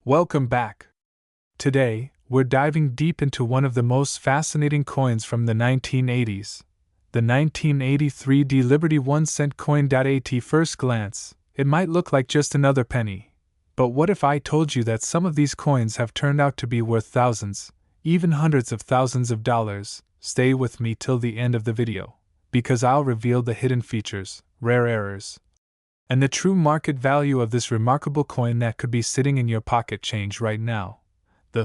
Welcome back. Today, we're diving deep into one of the most fascinating coins from the 1980s, the 1983 Liberty 1-cent coin. At first glance, it might look like just another penny. But what if I told you that some of these coins have turned out to be worth thousands, even hundreds of thousands of dollars? Stay with me till the end of the video, because I'll reveal the hidden features, rare errors, and the true market value of this remarkable coin that could be sitting in your pocket change right now. The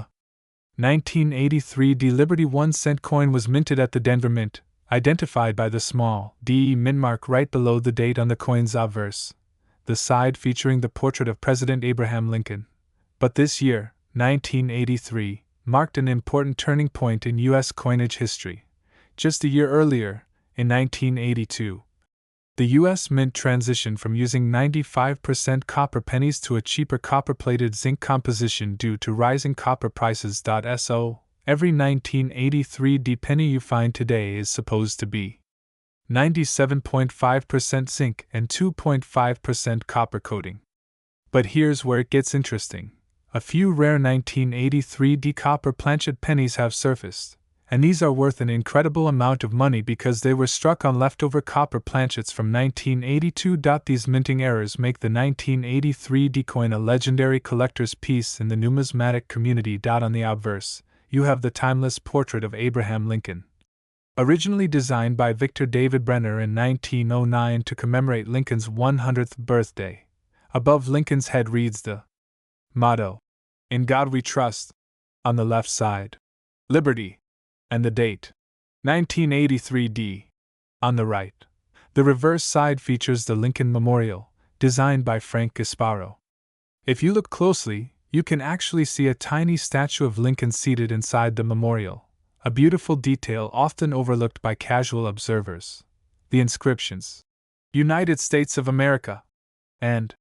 1983 Liberty 1-cent coin was minted at the Denver Mint, identified by the small DE mint mark right below the date on the coin's obverse, the side featuring the portrait of President Abraham Lincoln. But this year, 1983, marked an important turning point in U.S. coinage history. Just a year earlier, in 1982, the U.S. Mint transitioned from using 95% copper pennies to a cheaper copper-plated zinc composition due to rising copper prices. So, every 1983 penny you find today is supposed to be 97.5% zinc and 2.5% copper coating. But here's where it gets interesting. A few rare 1983 copper planchet pennies have surfaced, and these are worth an incredible amount of money because they were struck on leftover copper planchets from 1982. These minting errors make the 1983 coin a legendary collector's piece in the numismatic community. On the obverse, you have the timeless portrait of Abraham Lincoln. Originally designed by Victor David Brenner in 1909 to commemorate Lincoln's 100th birthday, above Lincoln's head reads the motto, "In God We Trust," on the left side, "Liberty," and the date, 1983 on the right. The reverse side features the Lincoln Memorial, designed by Frank Gasparo. If you look closely, you can actually see a tiny statue of Lincoln seated inside the memorial, a beautiful detail often overlooked by casual observers. The inscriptions, "United States of America," and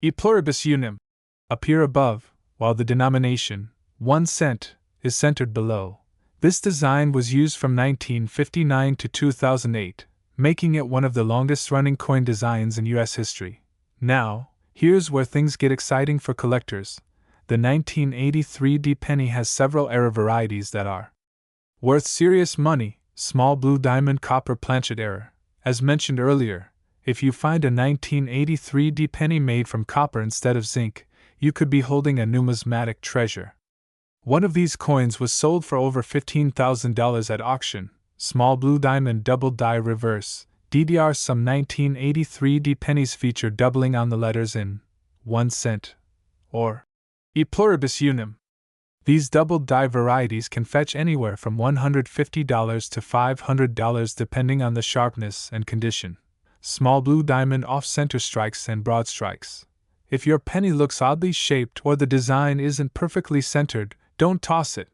"E pluribus unum," appear above, while the denomination, 1 cent, is centered below. This design was used from 1959 to 2008, making it one of the longest-running coin designs in U.S. history. Now, here's where things get exciting for collectors. The 1983 penny has several error varieties that are worth serious money. Small blue diamond copper planchet error. As mentioned earlier, if you find a 1983 penny made from copper instead of zinc, you could be holding a numismatic treasure. One of these coins was sold for over $15,000 at auction. Small blue diamond double die reverse. DDR. Some 1983 pennies feature doubling on the letters in 1 cent or E pluribus unum. These double die varieties can fetch anywhere from $150 to $500 depending on the sharpness and condition. Small blue diamond off-center strikes and broad strikes. If your penny looks oddly shaped or the design isn't perfectly centered, don't toss it.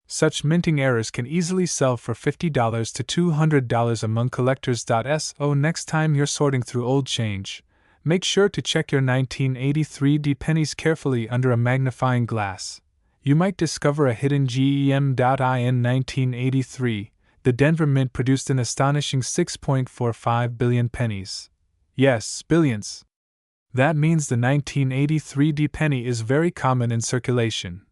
Such minting errors can easily sell for $50 to $200 among collectors. So next time you're sorting through old change, make sure to check your 1983 pennies carefully under a magnifying glass. You might discover a hidden gem. In 1983, the Denver Mint produced an astonishing 6.45 billion pennies. Yes, billions. That means the 1983 penny is very common in circulation.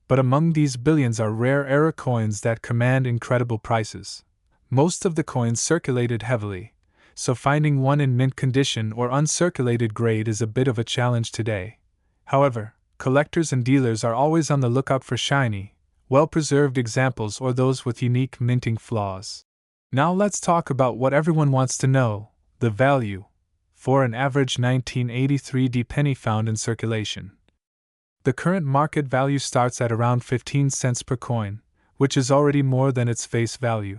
But among these billions are rare error coins that command incredible prices. Most of the coins circulated heavily, so finding one in mint condition or uncirculated grade is a bit of a challenge today. However, collectors and dealers are always on the lookout for shiny, well-preserved examples or those with unique minting flaws. Now let's talk about what everyone wants to know, the value for an average 1983 penny found in circulation. The current market value starts at around 15 cents per coin, which is already more than its face value.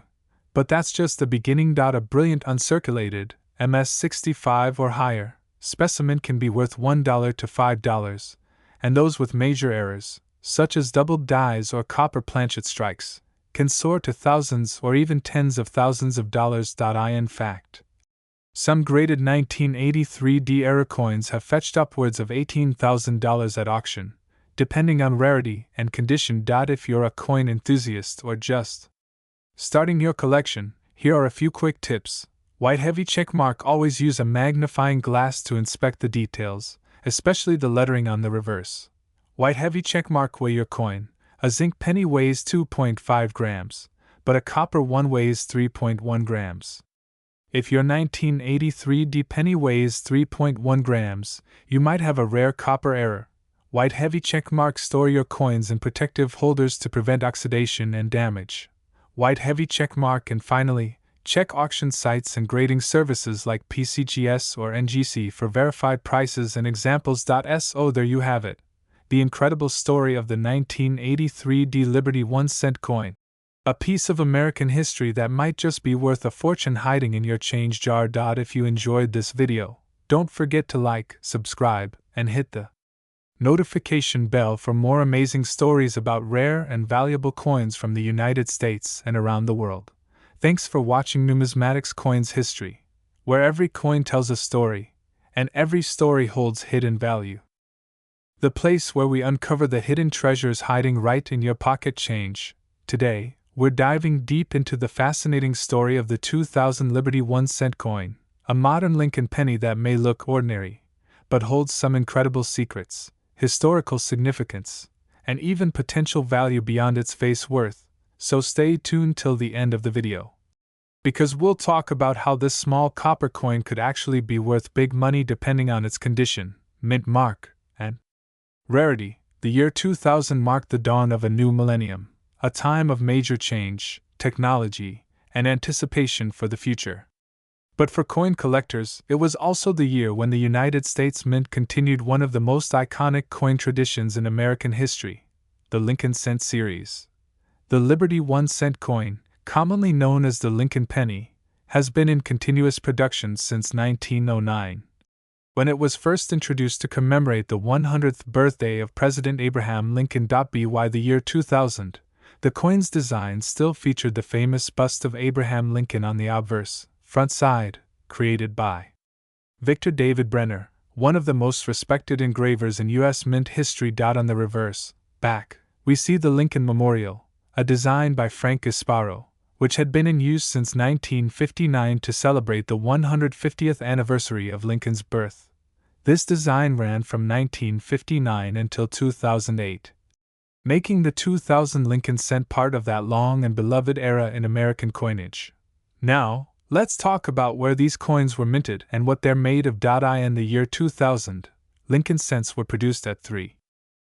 But that's just the beginning. A brilliant uncirculated, MS65 or higher, specimen can be worth $1 to $5, and those with major errors, such as doubled dies or copper planchet strikes, can soar to thousands or even tens of thousands of dollars. In fact, some graded 1983 error coins have fetched upwards of $18,000 at auction, depending on rarity and condition. If you're a coin enthusiast or just starting your collection, here are a few quick tips. White heavy checkmark. Always use a magnifying glass to inspect the details, especially the lettering on the reverse. White heavy checkmark. Weigh your coin. A zinc penny weighs 2.5 grams, but a copper one weighs 3.1 grams. If your 1983D penny weighs 3.1 grams, you might have a rare copper error. White heavy checkmark. Store your coins in protective holders to prevent oxidation and damage. White heavy checkmark. And finally, check auction sites and grading services like PCGS or NGC for verified prices and examples. So there you have it. The incredible story of the 1983D Liberty 1-cent coin. A piece of American history that might just be worth a fortune hiding in your change jar. If you enjoyed this video, don't forget to like, subscribe, and hit the notification bell for more amazing stories about rare and valuable coins from the United States and around the world. Thanks for watching Numismatics Coins History, where every coin tells a story, and every story holds hidden value. The place where we uncover the hidden treasures hiding right in your pocket change. Today, we're diving deep into the fascinating story of the 2000 Liberty 1-cent coin, a modern Lincoln penny that may look ordinary, but holds some incredible secrets, historical significance, and even potential value beyond its face worth, so stay tuned till the end of the video. Because we'll talk about how this small copper coin could actually be worth big money depending on its condition, mint mark, and rarity. The year 2000 marked the dawn of a new millennium, a time of major change, technology, and anticipation for the future. But for coin collectors, it was also the year when the United States Mint continued one of the most iconic coin traditions in American history, the Lincoln Cent series. The Liberty 1-cent coin, commonly known as the Lincoln penny, has been in continuous production since 1909. When it was first introduced to commemorate the 100th birthday of President Abraham Lincoln. By the year 2000, the coin's design still featured the famous bust of Abraham Lincoln on the obverse, front side, created by Victor David Brenner, one of the most respected engravers in U.S. Mint history. On the reverse, back, we see the Lincoln Memorial, a design by Frank Gasparo, which had been in use since 1959 to celebrate the 150th anniversary of Lincoln's birth. This design ran from 1959 until 2008, making the 2000 Lincoln Cent part of that long and beloved era in American coinage. Now, let's talk about where these coins were minted and what they're made of. In the year 2000, Lincoln Cents were produced at 3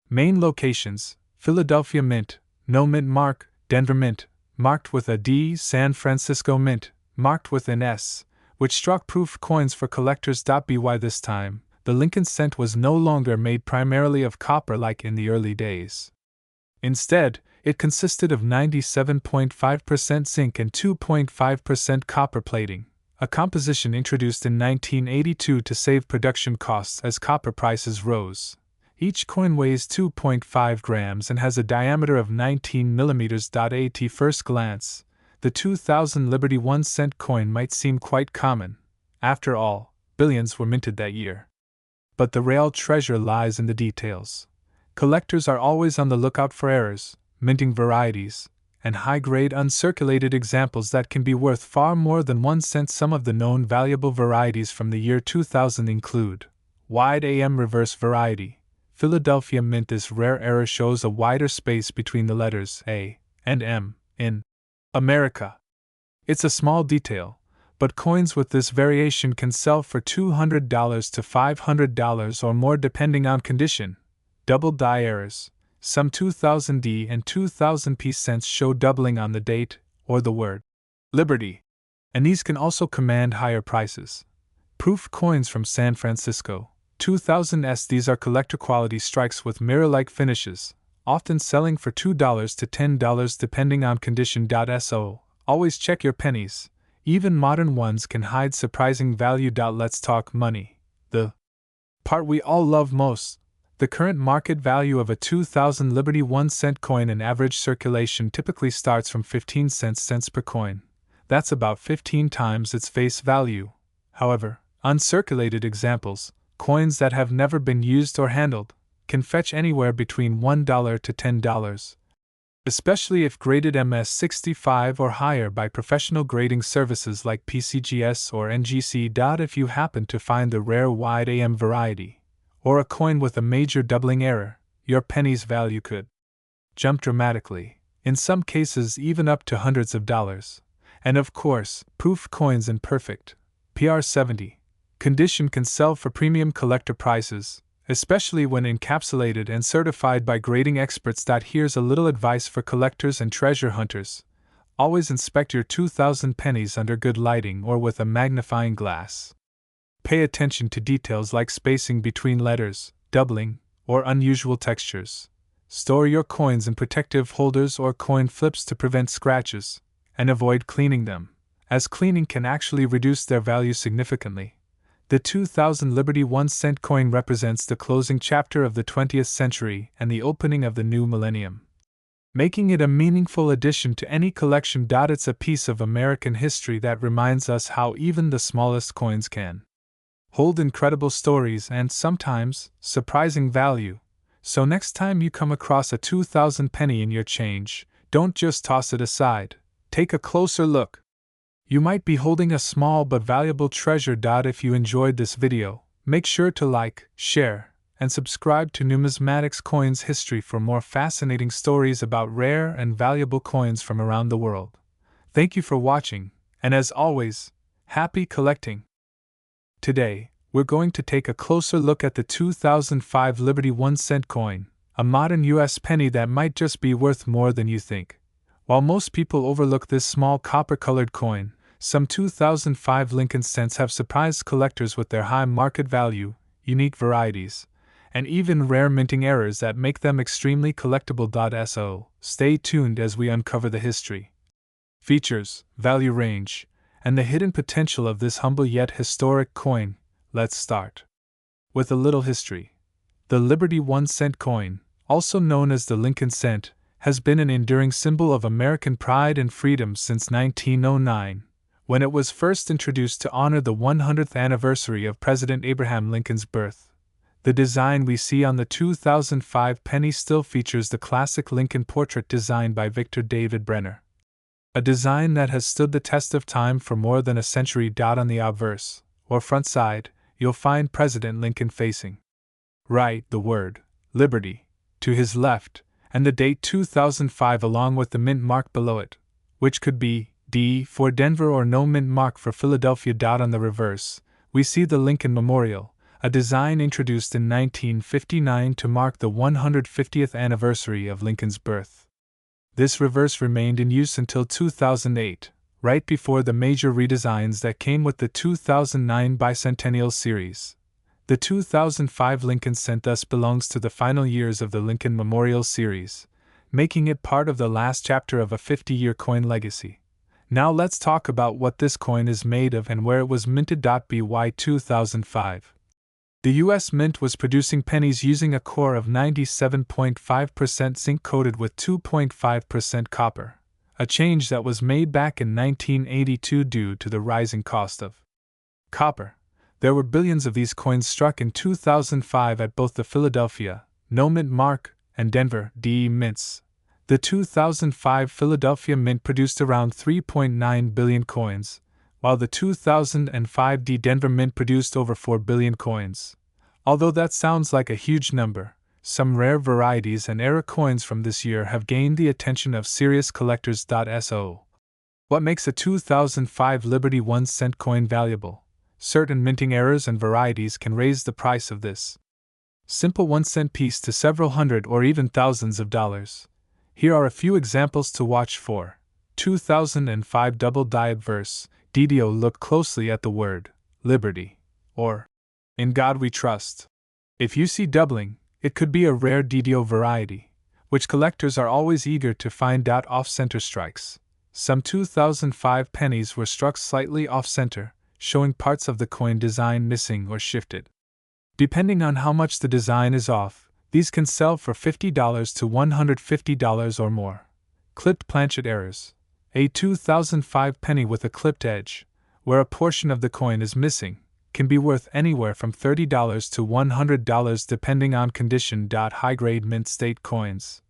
main locations: Philadelphia Mint, no mint mark; Denver Mint, marked with a D; San Francisco Mint, marked with an S, which struck proof coins for collectors. By this time, the Lincoln Cent was no longer made primarily of copper like in the early days. Instead, it consisted of 97.5% zinc and 2.5% copper plating, a composition introduced in 1982 to save production costs as copper prices rose. Each coin weighs 2.5 grams and has a diameter of 19 millimeters. At first glance, the 2000 Liberty 1-cent coin might seem quite common. After all, billions were minted that year. But the real treasure lies in the details. Collectors are always on the lookout for errors, minting varieties, and high-grade uncirculated examples that can be worth far more than 1 cent. Some of the known valuable varieties from the year 2000 include wide AM reverse variety. Philadelphia Mint. This rare error shows a wider space between the letters A and M in America. It's a small detail, but coins with this variation can sell for $200 to $500 or more depending on condition. Double die errors. Some 2000D and 2000P cents show doubling on the date or the word Liberty, and these can also command higher prices. Proof coins from San Francisco. 2000S. These are collector quality strikes with mirror-like finishes, often selling for $2 to $10 depending on condition. So, always check your pennies. Even modern ones can hide surprising value. Let's talk money. The part we all love most. The current market value of a 2000 Liberty 1-cent coin in average circulation typically starts from 15 cents per coin. That's about 15 times its face value. However, uncirculated examples, coins that have never been used or handled, can fetch anywhere between $1 to $10, especially if graded MS65 or higher by professional grading services like PCGS or NGC. If you happen to find the rare wide AM variety, or a coin with a major doubling error, your penny's value could jump dramatically, in some cases even up to hundreds of dollars. And of course, proof coins in perfect PR70 condition can sell for premium collector prices, especially when encapsulated and certified by grading experts. Here's a little advice for collectors and treasure hunters. Always inspect your 2,000 pennies under good lighting or with a magnifying glass. Pay attention to details like spacing between letters, doubling, or unusual textures. Store your coins in protective holders or coin flips to prevent scratches, and avoid cleaning them, as cleaning can actually reduce their value significantly. The 2000 Liberty 1-cent coin represents the closing chapter of the 20th century and the opening of the new millennium, making it a meaningful addition to any collection. It's a piece of American history that reminds us how even the smallest coins can hold incredible stories and sometimes surprising value. So next time you come across a 2,000 penny in your change, don't just toss it aside. Take a closer look. You might be holding a small but valuable treasure. If you enjoyed this video, make sure to like, share, and subscribe to Numismatics Coins History for more fascinating stories about rare and valuable coins from around the world. Thank you for watching, and as always, happy collecting! Today, we're going to take a closer look at the 2005 Liberty 1-cent coin, a modern US penny that might just be worth more than you think. While most people overlook this small copper-colored coin, some 2005 Lincoln cents have surprised collectors with their high market value, unique varieties, and even rare minting errors that make them extremely collectible. So, stay tuned as we uncover the history, features, value range, and the hidden potential of this humble yet historic coin. Let's start with a little history. The Liberty 1-cent coin, also known as the Lincoln cent, has been an enduring symbol of American pride and freedom since 1909, when it was first introduced to honor the 100th anniversary of President Abraham Lincoln's birth. The design we see on the 2005 penny still features the classic Lincoln portrait designed by Victor David Brenner, a design that has stood the test of time for more than a century. On the obverse, or front side, you'll find President Lincoln facing right, the word Liberty to his left, and the date 2005 along with the mint mark below it, which could be D for Denver or no mint mark for Philadelphia. On the reverse, we see the Lincoln Memorial, a design introduced in 1959 to mark the 150th anniversary of Lincoln's birth. This reverse remained in use until 2008, right before the major redesigns that came with the 2009 Bicentennial Series. The 2005 Lincoln cent thus belongs to the final years of the Lincoln Memorial Series, making it part of the last chapter of a 50-year coin legacy. Now let's talk about what this coin is made of and where it was minted. By 2005, the U.S. Mint was producing pennies using a core of 97.5% zinc coated with 2.5% copper, a change that was made back in 1982 due to the rising cost of copper. There were billions of these coins struck in 2005 at both the Philadelphia, no mint mark, and Denver, DE mints. The 2005 Philadelphia Mint produced around 3.9 billion coins, while the 2005 Denver Mint produced over 4 billion coins. Although that sounds like a huge number, some rare varieties and era coins from this year have gained the attention of serious collectors. So, what makes a 2005 Liberty 1-cent coin valuable? Certain minting errors and varieties can raise the price of this simple 1-cent piece to several hundred or even thousands of dollars. Here are a few examples to watch for. 2005 double die adverse, DDO. Look closely at the word Liberty, or In God We Trust. If you see doubling, it could be a rare DDO variety, which collectors are always eager to find. Off-center strikes. Some 2005 pennies were struck slightly off-center, showing parts of the coin design missing or shifted. Depending on how much the design is off, these can sell for $50 to $150 or more. Clipped planchet errors. A 2005 penny with a clipped edge, where a portion of the coin is missing, can be worth anywhere from $30 to $100 depending on condition. High-grade mint state coins.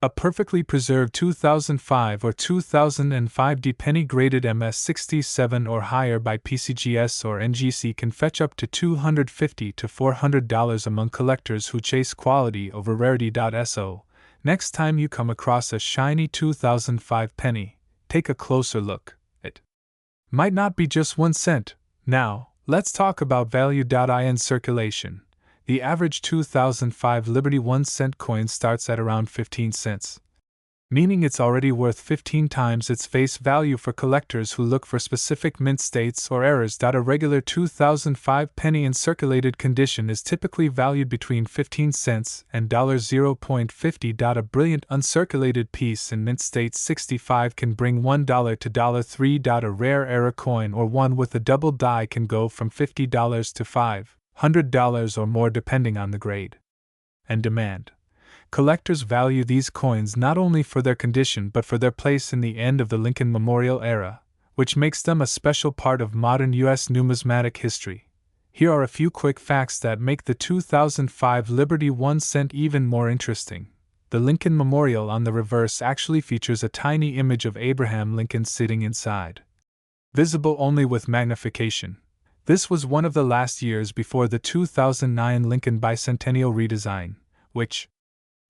A perfectly preserved 2005 or 2005D penny graded MS67 or higher by PCGS or NGC can fetch up to $250 to $400 among collectors who chase quality over rarity. So, next time you come across a shiny 2005 penny, take a closer look. It might not be just 1 cent. Now, let's talk about value. In circulation, the average 2005 Liberty 1-cent coin starts at around 15 cents, meaning it's already worth 15 times its face value for collectors who look for specific mint states or errors. A regular 2005 penny in circulated condition is typically valued between 15 cents and $0.50. A brilliant uncirculated piece in mint state 65 can bring $1 to $3. A rare error coin or one with a double die can go from $50 to $500 or more depending on the grade and demand. Collectors value these coins not only for their condition but for their place in the end of the Lincoln Memorial era, which makes them a special part of modern U.S. numismatic history. Here are a few quick facts that make the 2005 Liberty 1 cent even more interesting. The Lincoln Memorial on the reverse actually features a tiny image of Abraham Lincoln sitting inside, visible only with magnification. This was one of the last years before the 2009 Lincoln Bicentennial redesign, which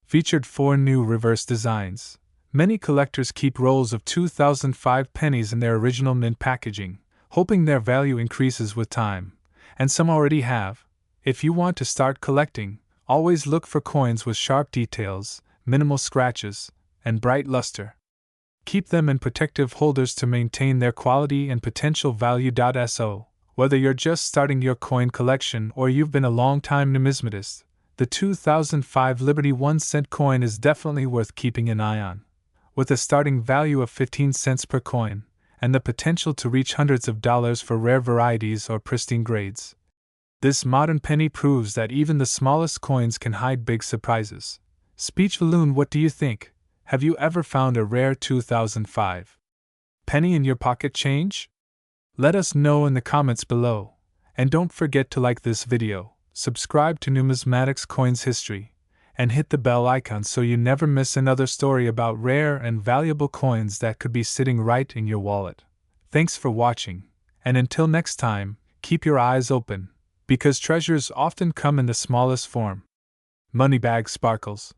featured 4 new reverse designs. Many collectors keep rolls of 2005 pennies in their original mint packaging, hoping their value increases with time, and some already have. If you want to start collecting, always look for coins with sharp details, minimal scratches, and bright luster. Keep them in protective holders to maintain their quality and potential value. So, whether you're just starting your coin collection or you've been a long-time numismatist, the 2005 Liberty 1 cent coin is definitely worth keeping an eye on. With a starting value of 15 cents per coin, and the potential to reach hundreds of dollars for rare varieties or pristine grades, this modern penny proves that even the smallest coins can hide big surprises. Speech Balloon, what do you think? Have you ever found a rare 2005 penny in your pocket change? Let us know in the comments below, and don't forget to like this video, subscribe to Numismatics Coins History, and hit the bell icon so you never miss another story about rare and valuable coins that could be sitting right in your wallet. Thanks for watching, and until next time, keep your eyes open, because treasures often come in the smallest form. Moneybag Sparkles.